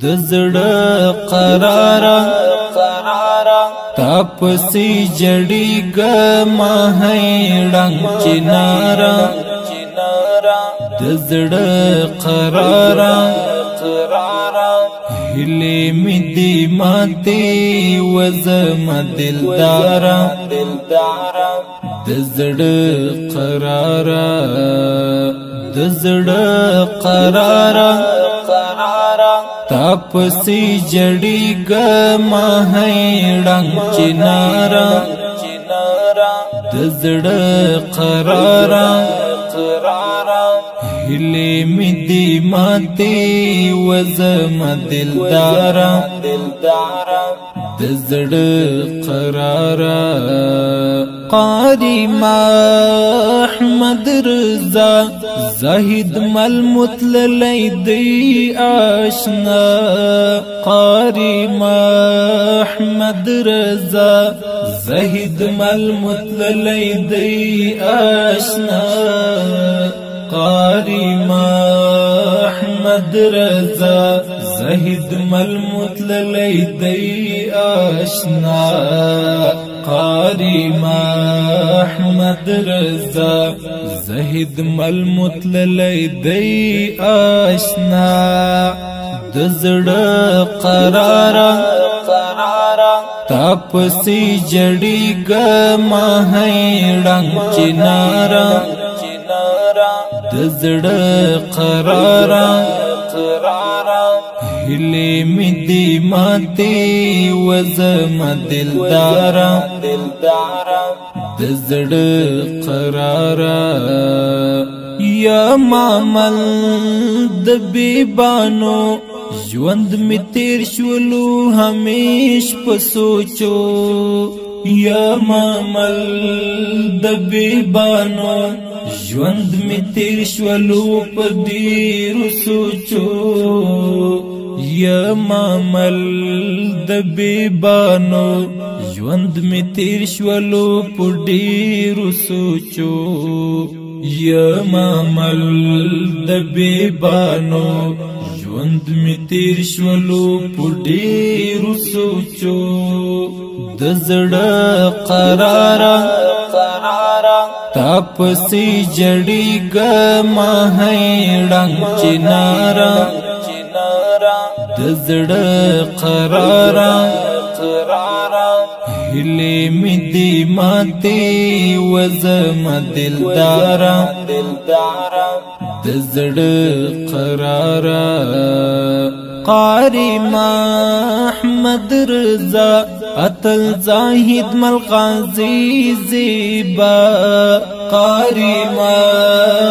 دزړه قرارا تاپسی جړیګه ما هیړنګ چنارا دزړه قرارا هلی می دی ماتی وزم دلدارا دزړه قرارا دزړه قرارا تاپسی جړیګه ما هیړنګ چنارا دزړه قرارا هلی می دی ماتی وزم دلدارا دزړه قرارا قاری ما احمد رضا زاهد مل متللی دی آشنا قاری ما احمد رضا زاهد مل متللی دی آشنا قاری ما احمد رضا زاهد مل متللی دی آشنا قاری ما احمد رضا زاهد مل متللی دی آشنا دزړه قرارا تاپسی جړیګه ما هیړنګ چنارا دزړه قرارا هلی می دی ماتی وزم دلدارا دزړه قرارا یا مامل د بیبانو ژوند می تیر شولو همیش په سوچو یا مامل د بیبانو ژوند می تیر شولو په ډیرو سوچو یا مامل د بیبانو ژوند می تیر شولو په ډیرو سوچو یا مامل د بیبانو ژوند می تیر شولو په ډیرو سوچو دزړه قرارا تاپسی جړیګه ما هیړنګ چنارا دزړه قرارا هلی می دی ماتی وزم دلدارا دزړه قرارا قاری ما احمد رضا اتل زاهد مل غازی زیبا قاری ما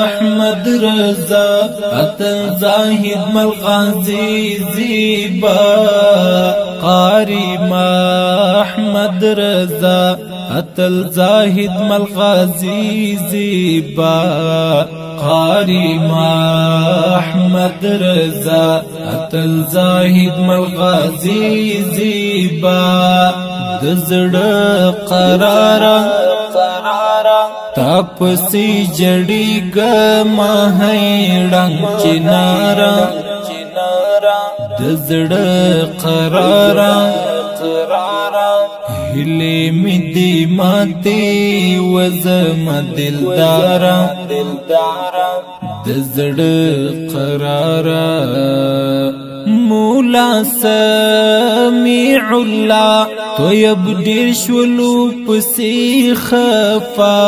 احمد رضا اتل زاهد مل غازی زیبا قاری ما احمد رضا اتل زاهد مل غازی زیبا قاری ما احمد رضا اتل زاهد مل غازی زیبا دزړه قرارا تاپسی جړیګه ما هیړنګ چنارا دزړه قرارا هلی می دی ماتی وزم دلدارا دزړه قرارا مولا سمیع الله طیب ډیر شولو پسې خفا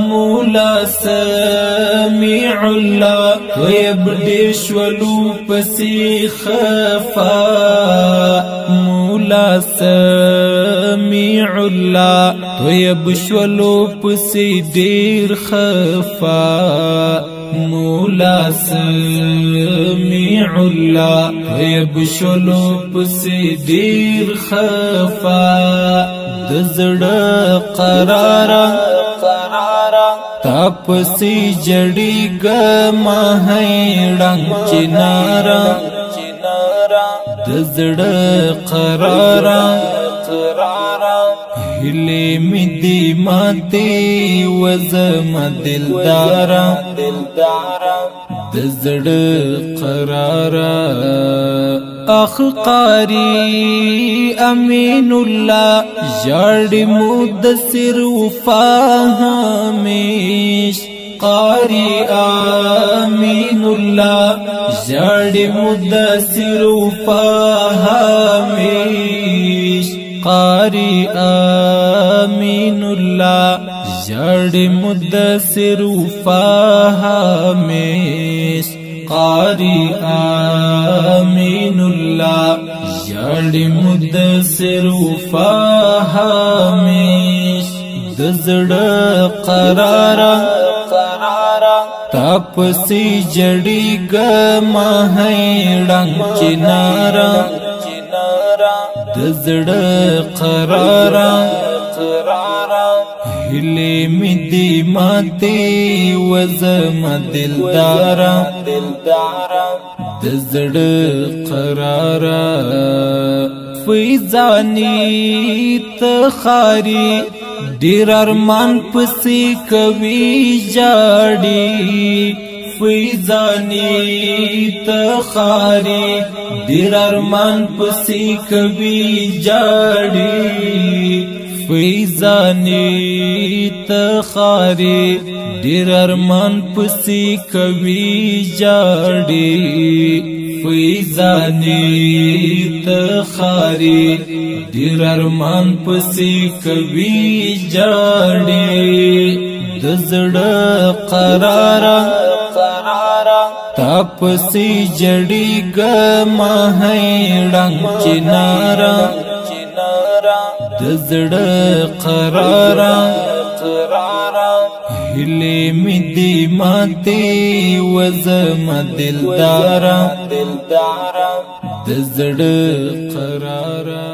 مولا سمیع الله طیب ډیر شولو پسې خفا مولا سمیع الله طیب شولو پسې ډیر خفا مولا سمیع الله طیب شولو پسې ډیر خفا دزړه قرارا تاپسی جړیګه ما هیړنګ چنارا دزړه قرارا هلی می دی ماتی وزم دلدارا د زړه قرارا اخ قاری امین الله جاړي مدثر وفاهمیش قاری امین الله جاړي مدثر وفاهمیش قاری امین الله جاړي مدثر وفاهمیش قاری امین الله جاړي مدثر وفاهمیش د زړه قرارا تاپسی جڑی گما ہے ڈنگ چنارا دزڑ قرارا ہلی می دی ماتی وزم دلدارا دزڑ قرارا فیضانی تخاری ډیر ارمان پسې کوي جاړي فیضانی تخاری ډیر ارمان پسې کوي جاړي فیضانی تخاری ډیر ارمان پسې کوي جاړي فیضانی تخاری ډیر ارمان پسې کوي جاړي د زړه قرارا تاپسې جړی ګما ہے ډنګ چنارا د زړه قرارا هلی می دی ماتی وزم دلدارا د زړه قرارا.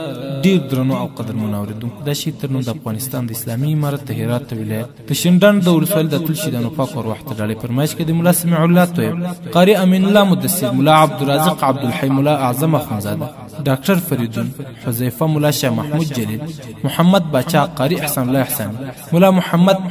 ډیر درنو او قدرمنو اوریدونکو دا شی تر نن د افغانستان د اسلامي امارت د هرات ولایت د شینډان د ولسوالۍ د تلشیدانو پاک ور وخت ډالې فرمایش کې د مولا سمیع الله طیب قاری امین الله مدثر مولا عبدالرازق عبدالحی مولا اعظم اخونزاده ډاکټر فریدون حذیفه مولا شاه محمود جلیل محمد باچا قاری احسان الله احسان مولا محمد